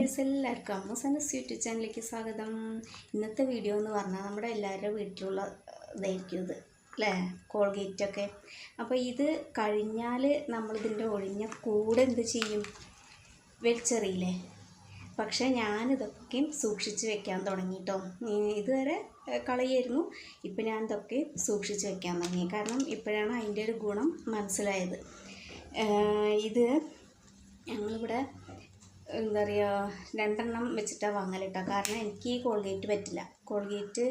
Guys, എല്ലാവർക്കും അമ്മൂസൻസ് YouTube ചാനലിലേക്ക് സ്വാഗതം. ഇന്നത്തെ വീഡിയോ എന്ന് പറഞ്ഞാൽ നമ്മുടെ എല്ലാവരുടെ വീട്ടിലുള്ള ഇതായിരിക്കും ഇത് അല്ലേ, കോൾഗേറ്റൊക്കെ. അപ്പോൾ ഇത് കഴിഞ്ഞാൽ നമ്മളിതിൻ്റെ ഒഴിഞ്ഞ കൂടെ എന്ത് ചെയ്യും, വലിച്ചെറിയില്ലേ. പക്ഷേ ഞാനിതൊക്കെയും സൂക്ഷിച്ച് വെക്കാൻ തുടങ്ങിയിട്ടോ. ഇതുവരെ കളയായിരുന്നു, ഇപ്പം ഞാൻ ഇതൊക്കെ സൂക്ഷിച്ച് വെക്കാൻ തുടങ്ങി. കാരണം ഇപ്പോഴാണ് അതിൻ്റെ ഒരു ഗുണം മനസ്സിലായത്. ഇത് ഞങ്ങളിവിടെ എന്താ പറയുക, 2 എണ്ണം വെച്ചിട്ടാണ് വാങ്ങലിട്ടോ. കാരണം എനിക്ക് ഈ കോൾഗേറ്റ് പറ്റില്ല. കോൾഗേറ്റ്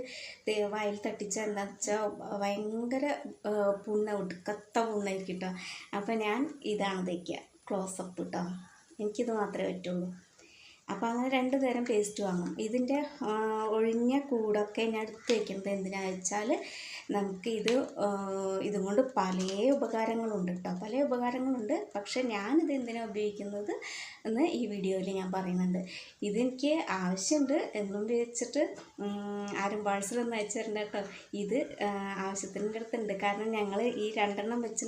വായിൽ തട്ടിച്ച എന്താണെന്ന് വെച്ചാൽ ഭയങ്കര ഒടുക്കത്ത പുണ്ണായിരിക്കും കേട്ടോ. അപ്പോൾ ഞാൻ ഇതാണ് തയ്ക്കുക, ക്ലോസപ്പ് കേട്ടോ. എനിക്കിത് മാത്രമേ പറ്റുള്ളൂ. അപ്പോൾ അങ്ങനെ 2 തരം പേസ്റ്റ് വാങ്ങും. ഇതിൻ്റെ ഒഴിഞ്ഞ കൂടൊക്കെ ഞാൻ എടുത്ത് വയ്ക്കുന്നത് എന്തിനാണെന്ന് വെച്ചാൽ നമുക്ക് ഇതും കൊണ്ട് പല ഉപകാരങ്ങളുണ്ട് കേട്ടോ, പല ഉപകാരങ്ങളുണ്ട്. പക്ഷേ ഞാനിത് എന്തിനാണ് ഉപയോഗിക്കുന്നത് എന്ന് ഈ വീഡിയോയിൽ ഞാൻ പറയുന്നുണ്ട്. ഇതെനിക്ക് ആവശ്യമുണ്ട് എന്നും ഉപയോഗിച്ചിട്ട് ആരും പാഴ്സലൊന്നും അയച്ചു തരണ്ട കേട്ടോ. ഇത് ആവശ്യത്തിൻ്റെ അടുത്തുണ്ട്. കാരണം ഞങ്ങൾ ഈ 2 എണ്ണം വെച്ച്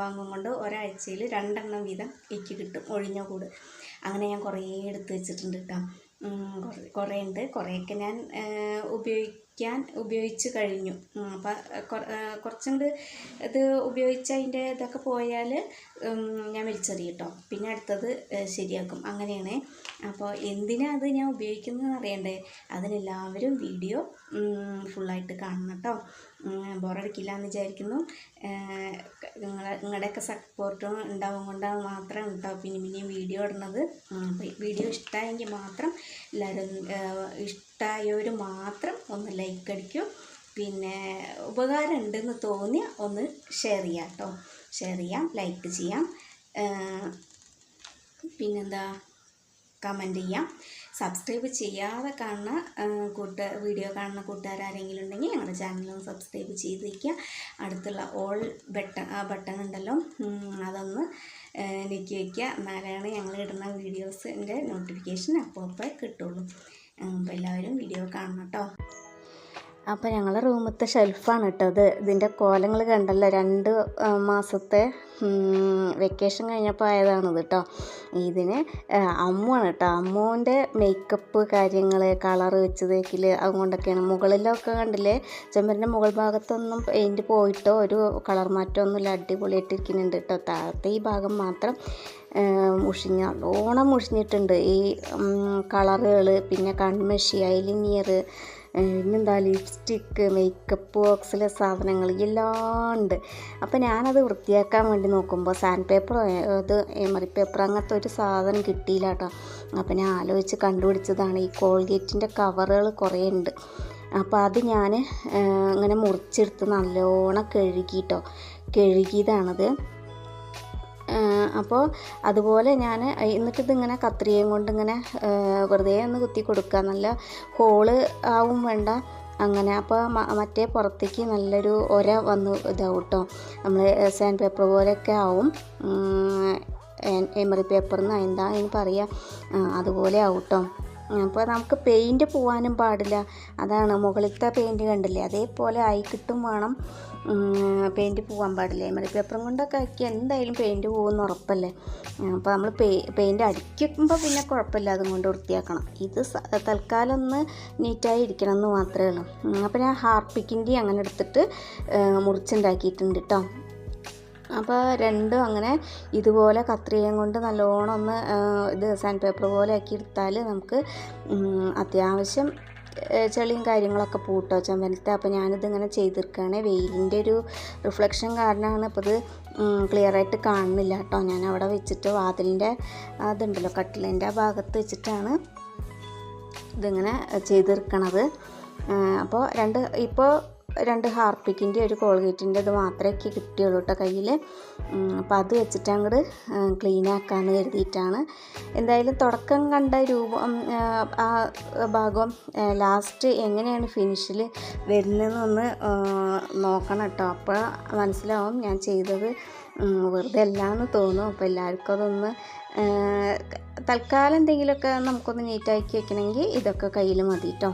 വാങ്ങും കൊണ്ട് ഒരാഴ്ചയിൽ 2 എണ്ണം വീതം എനിക്ക് കിട്ടും, ഒഴിഞ്ഞ കൂട്. അങ്ങനെ ഞാൻ കുറേ എടുത്ത് വെച്ചിട്ടുണ്ട് കേട്ടോ. കുറേ ഉണ്ട്, കുറേയൊക്കെ ഞാൻ ഉപയോഗിച്ച് കഴിഞ്ഞു. അപ്പം കുറച്ചും കൂടി ഇത് ഉപയോഗിച്ച് അതിൻ്റെ ഇതൊക്കെ പോയാൽ ഞാൻ വലിച്ചെറിയും കേട്ടോ. പിന്നെ അടുത്തത് ശരിയാക്കും, അങ്ങനെയാണ്. അപ്പോൾ എന്തിനാണ് അത് ഞാൻ ഉപയോഗിക്കുന്നതെന്ന് അറിയണ്ടേ, അതിനെല്ലാവരും വീഡിയോ ഫുള്ളായിട്ട് കാണണം കേട്ടോ. ബോറടിക്കില്ല എന്ന് വിചാരിക്കുന്നു. നിങ്ങളുടെയൊക്കെ സപ്പോർട്ടും ഉണ്ടാവും കൊണ്ടാണ് മാത്രം കേട്ടോ പിന്നെയും വീഡിയോ ഇടുന്നത്. വീഡിയോ ഇഷ്ടമായെങ്കിൽ മാത്രം എല്ലാവരും, ഇഷ്ടമായവർ മാത്രം ഒന്ന് ലൈക്ക് അടിക്കും. പിന്നെ ഉപകാരം ഉണ്ടെന്ന് തോന്നിയ ഒന്ന് ഷെയർ ചെയ്യാം കേട്ടോ. ഷെയർ ചെയ്യാം, ലൈക്ക് ചെയ്യാം, പിന്നെന്താ കമൻറ്റ് ചെയ്യാം. സബ്സ്ക്രൈബ് ചെയ്യാതെ കാണുന്ന വീഡിയോ കാണുന്ന കൂട്ടുകാരെങ്കിലും ഉണ്ടെങ്കിൽ ഞങ്ങളുടെ ചാനലൊന്ന് സബ്സ്ക്രൈബ് ചെയ്ത് വയ്ക്കുക. അടുത്തുള്ള ഓൾ ബട്ടൺ ഉണ്ടല്ലോ, അതൊന്ന് ഞെക്കി വയ്ക്കുക. എന്നാലാണ് ഞങ്ങൾ ഇടുന്ന വീഡിയോസിൻ്റെ നോട്ടിഫിക്കേഷൻ അപ്പോൾ കിട്ടുള്ളൂ. അപ്പോൾ എല്ലാവരും വീഡിയോ കാണണം കേട്ടോ. അപ്പോൾ ഞങ്ങളുടെ റൂമത്തെ ഷെൽഫാണ് കേട്ടോ ഇത്. ഇതിൻ്റെ കോലങ്ങൾ കണ്ടല്ലോ, 2 മാസത്തെ വെക്കേഷൻ കഴിഞ്ഞപ്പോൾ ആയതാണിത് കേട്ടോ. ഇതിന് അമ്മുവാണ് കേട്ടോ. അമ്മുവിൻ്റെ മേക്കപ്പ് കാര്യങ്ങൾ, കളറ് വെച്ച് തേക്കൽ, അതുകൊണ്ടൊക്കെയാണ്. മുകളിലൊക്കെ കണ്ടില്ലേ, ചെമ്പരിൻ്റെ മുകൾ ഭാഗത്തൊന്നും പെയിൻറ്റ് പോയിട്ടോ ഒരു കളർ മാറ്റമൊന്നുമില്ല, അടിപൊളിയായിട്ടിരിക്കുന്നുണ്ട് കേട്ടോ. താഴത്തെ ഈ ഭാഗം മാത്രം നല്ലോണം മുഷിഞ്ഞിട്ടുണ്ട്. ഈ കളറുകൾ, പിന്നെ കൺമഷി, ഐലിനിയർ, പിന്നെന്താ ലിപ്സ്റ്റിക്ക്, മേക്കപ്പ് ബോക്സിലെ സാധനങ്ങൾ എല്ലാം ഉണ്ട്. അപ്പോൾ ഞാനത് വൃത്തിയാക്കാൻ വേണ്ടി നോക്കുമ്പോൾ സാൻഡ് പേപ്പറോ അത് എമറി പേപ്പർ അങ്ങനത്തെ ഒരു സാധനം കിട്ടിയില്ല കേട്ടോ. അപ്പോൾ ഞാൻ ആലോചിച്ച് കണ്ടുപിടിച്ചതാണ്. ഈ കോൾഗേറ്റിൻ്റെ കവറുകൾ കുറേ ഉണ്ട്. അപ്പോൾ അത് ഞാൻ ഇങ്ങനെ മുറിച്ചെടുത്ത് നല്ലോണം കഴുകിയതാണത്. അപ്പോൾ അതുപോലെ ഞാൻ എന്നിട്ടിതിങ്ങനെ കത്രികയും കൊണ്ട് ഇങ്ങനെ വെറുതെ ഒന്ന് കുത്തി കൊടുക്കുക. നല്ല ഹോള് ആവും വേണ്ട അങ്ങനെ. അപ്പോൾ മറ്റേ പുറത്തേക്ക് നല്ലൊരു ഒര വന്ന് ഇതാവും കേട്ടോ. നമ്മൾ സാൻഡ് പേപ്പർ പോലെയൊക്കെ ആവും, എമറി പേപ്പറിന്ന് എന്താ അതിന് പറയുക, അതുപോലെ ആവും കേട്ടോ. അപ്പോൾ നമുക്ക് പെയിൻറ്റ് പോകാനും പാടില്ല. അതാണ് മുകളിലത്തെ പെയിൻറ്റ് കണ്ടില്ലേ, അതേപോലെ ആയി കിട്ടും വേണം. പെയിൻറ്റ് പോകാൻ പാടില്ല. എമറി പേപ്പറും കൊണ്ടൊക്കെ ആക്കി എന്തായാലും പെയിൻറ്റ് പോകുമെന്ന് ഉറപ്പല്ലേ. അപ്പോൾ നമ്മൾ പെയിൻറ്റ് അടിക്കുമ്പോൾ പിന്നെ കുഴപ്പമില്ല, അതും കൊണ്ട് വൃത്തിയാക്കണം. ഇത് തൽക്കാലം ഒന്ന് നീറ്റായി ഇരിക്കണം എന്ന് മാത്രമേ ഉള്ളൂ. അപ്പോൾ ഞാൻ ഹാർപ്പിക്കിൻ്റെ അങ്ങനെ എടുത്തിട്ട് മുറിച്ചുണ്ടാക്കിയിട്ടുണ്ട് കേട്ടോ. അപ്പോൾ 2 അങ്ങനെ ഇതുപോലെ കത്രികയും കൊണ്ട് നല്ലോണം ഒന്ന് ഇത് സാൻഡ് പേപ്പർ പോലെ ആക്കി എടുത്താൽ നമുക്ക് അത്യാവശ്യം ചെളിയും കാര്യങ്ങളൊക്കെ പൂട്ടോ ചെമ്പരത്തെ. അപ്പോൾ ഞാനിതിങ്ങനെ ചെയ്തെടുക്കുകയാണ്. വെയിലിൻ്റെ ഒരു റിഫ്ലക്ഷൻ കാരണമാണ് ഇപ്പോൾ ഇത് ക്ലിയറായിട്ട് കാണുന്നില്ല കേട്ടോ. ഞാൻ അവിടെ വെച്ചിട്ട് വാതിലിൻ്റെ അതുണ്ടല്ലോ, കട്ടിലിൻ്റെ ആ ഭാഗത്ത് വെച്ചിട്ടാണ് ഇതിങ്ങനെ ചെയ്തെടുക്കണത്. അപ്പോൾ 2 ഹാർപ്പിക്കിൻ്റെ ഒരു കോൾഗേറ്റിൻ്റെ ഇത് മാത്രമേ കിട്ടിയുള്ളൂ കേട്ടോ കയ്യിൽ. അപ്പോൾ അത് വെച്ചിട്ട് അങ്ങോട്ട് ക്ലീൻ ആക്കാമെന്ന് കരുതിയിട്ടാണ്. എന്തായാലും തുടക്കം കണ്ട രൂപം ആ ഭാഗം ലാസ്റ്റ് എങ്ങനെയാണ് ഫിനിഷിൽ വരുന്നതെന്നൊന്ന് നോക്കണം കേട്ടോ. അപ്പോൾ മനസ്സിലാവും ഞാൻ ചെയ്തത് വെറുതെ അല്ലാന്ന് തോന്നും. അപ്പോൾ എല്ലാവർക്കും അതൊന്ന് തൽക്കാലം എന്തെങ്കിലുമൊക്കെ നമുക്കൊന്ന് നീറ്റാക്കി വെക്കണമെങ്കിൽ ഇതൊക്കെ കയ്യിൽ മതി കേട്ടോ.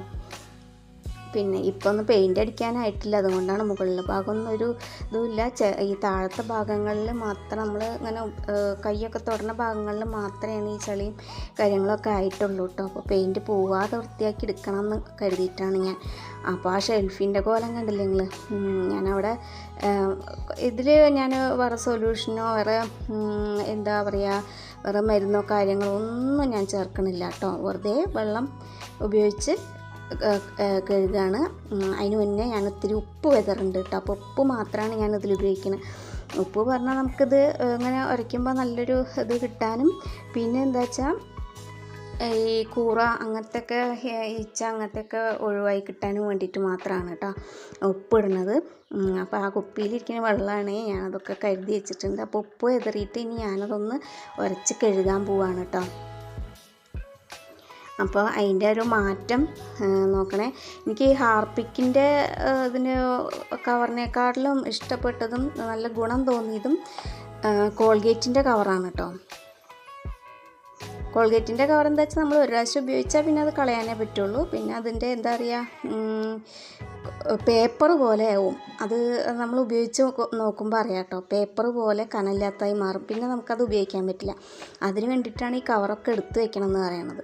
പിന്നെ ഇപ്പോൾ ഒന്ന് പെയിൻ്റ് അടിക്കാനായിട്ടില്ല, അതുകൊണ്ടാണ് മുകളിലെ ഭാഗമൊന്നും ഒരു ഇതുമില്ല. ഈ താഴത്തെ ഭാഗങ്ങളിൽ മാത്രം നമ്മൾ ഇങ്ങനെ കൈയൊക്കെ തൊടുന്ന ഭാഗങ്ങളിൽ മാത്രമേ ഈ ചളിയും കാര്യങ്ങളൊക്കെ ആയിട്ടുള്ളൂ കേട്ടോ. അപ്പോൾ പെയിൻറ്റ് പോവാതെ വൃത്തിയാക്കി എടുക്കണം എന്ന് കരുതിയിട്ടാണ് ഞാൻ. അപ്പോൾ ആ ഷെൽഫിൻ്റെ കോലം കണ്ടില്ലേ നിങ്ങൾ? ഞാനവിടെ ഇതിൽ ഞാൻ വേറെ സൊല്യൂഷനോ വേറെ എന്താ പറയുക വേറെ മരുന്നോ കാര്യങ്ങളോ ഒന്നും ഞാൻ ചേർക്കണില്ല കേട്ടോ. വെറുതെ വെള്ളം ഉപയോഗിച്ച് കഴുകുകയാണ്. അതിന് മുന്നേ ഞാൻ ഒത്തിരി ഉപ്പ് വെതറുണ്ട് കേട്ടോ. അപ്പോൾ ഉപ്പ് മാത്രമാണ് ഞാനിതിൽ ഉപയോഗിക്കുന്നത്. ഉപ്പ് പറഞ്ഞാൽ നമുക്കിത് ഇങ്ങനെ ഉരയ്ക്കുമ്പോൾ നല്ലൊരു ഇത് കിട്ടാനും പിന്നെ എന്താ വെച്ചാൽ ഈ കൂറ അങ്ങനത്തെയൊക്കെ ഈച്ച അങ്ങനത്തെയൊക്കെ ഒഴിവായി കിട്ടാനും വേണ്ടിയിട്ട് മാത്രമാണ് കേട്ടോ ഉപ്പിടുന്നത്. അപ്പോൾ ആ കുപ്പിയിലിരിക്കുന്ന വെള്ളമാണ് ഞാനതൊക്കെ കരുതി വെച്ചിട്ടുണ്ട്. അപ്പോൾ ഉപ്പ് എതിറിയിട്ട് ഇനി ഞാനതൊന്ന് ഉരച്ച് കഴുകാൻ പോവാണ് കേട്ടോ. അപ്പോൾ അതിൻ്റെ ഒരു മാറ്റം നോക്കണേ. എനിക്ക് ഹാർപ്പിക്കിൻ്റെ ഇതിന് കവറിനേക്കാട്ടിലും ഇഷ്ടപ്പെട്ടതും നല്ല ഗുണം തോന്നിയതും കോൾഗേറ്റിൻ്റെ കവറാണ് കേട്ടോ. കോൾഗേറ്റിൻ്റെ കവർ എന്താ വെച്ചാൽ നമ്മൾ ഒരു പ്രാവശ്യം ഉപയോഗിച്ചാൽ പിന്നെ അത് കളയാനേ പറ്റുള്ളൂ. പിന്നെ അതിൻ്റെ എന്താ പറയുക പേപ്പർ പോലെ ആവും. അത് നമ്മൾ ഉപയോഗിച്ച് നോക്കുമ്പോൾ അറിയാം കേട്ടോ. പേപ്പർ പോലെ കനമില്ലാത്തതായി മാറും. പിന്നെ നമുക്കത് ഉപയോഗിക്കാൻ പറ്റില്ല. അതിന് വേണ്ടിയിട്ടാണ് ഈ കവറൊക്കെ എടുത്ത് വെക്കണം എന്ന് പറയുന്നത്.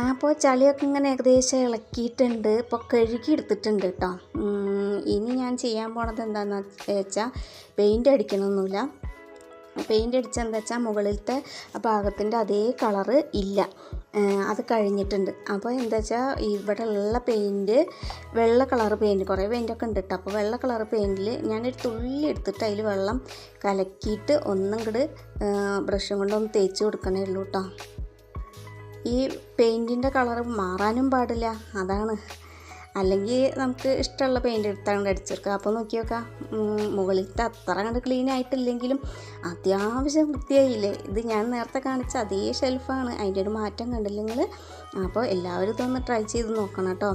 അപ്പോൾ ചളിയൊക്കെ ഇങ്ങനെ ഏകദേശം ഇളക്കിയിട്ടുണ്ട്. ഇപ്പോൾ കഴുകി എടുത്തിട്ടുണ്ട് കേട്ടോ. ഇനി ഞാൻ ചെയ്യാൻ പോണത് എന്താണെന്ന് വെച്ചാൽ പെയിൻ്റ് അടിക്കണമൊന്നുമില്ല. പെയിൻ്റ് അടിച്ചാൽ എന്താ വെച്ചാൽ മുകളിലത്തെ ഭാഗത്തിൻ്റെ അതേ കളറ് ഇല്ല, അത് കഴിഞ്ഞിട്ടുണ്ട്. അപ്പോൾ എന്താ വെച്ചാൽ ഇവിടെ ഉള്ള പെയിൻറ്റ് വെള്ള കളർ പെയിൻറ്റ് കുറേ പെയിൻറ്റൊക്കെ ഉണ്ട് കേട്ടോ. അപ്പോൾ വെള്ള കളർ പെയിൻറ്റിൽ ഞാനൊരു തുള്ളി എടുത്തിട്ട് അതിൽ വെള്ളം കലക്കിയിട്ട് ഒന്നും കൂടെ ബ്രഷും കൊണ്ടൊന്ന് തേച്ച് കൊടുക്കണേ ഉള്ളൂ കേട്ടോ. ഈ പെയിൻറ്റിൻ്റെ കളറ് മാറാനും പാടില്ല, അതാണ്. അല്ലെങ്കിൽ നമുക്ക് ഇഷ്ടമുള്ള പെയിൻ്റ് എടുത്താണ്ട് അടിച്ചെടുക്കുക. അപ്പോൾ നോക്കി നോക്കാം, മുകളിലത്തെ അത്ര കണ്ട് ക്ലീൻ ആയിട്ടില്ലെങ്കിലും അത്യാവശ്യം വൃത്തിയായില്ലേ. ഇത് ഞാൻ നേരത്തെ കാണിച്ച അതേ ഷെൽഫാണ്, അതിൻ്റെ ഒരു മാറ്റം കണ്ടില്ല നിങ്ങൾ. അപ്പോൾ എല്ലാവരും ഇതൊന്ന് ട്രൈ ചെയ്ത് നോക്കണം കേട്ടോ.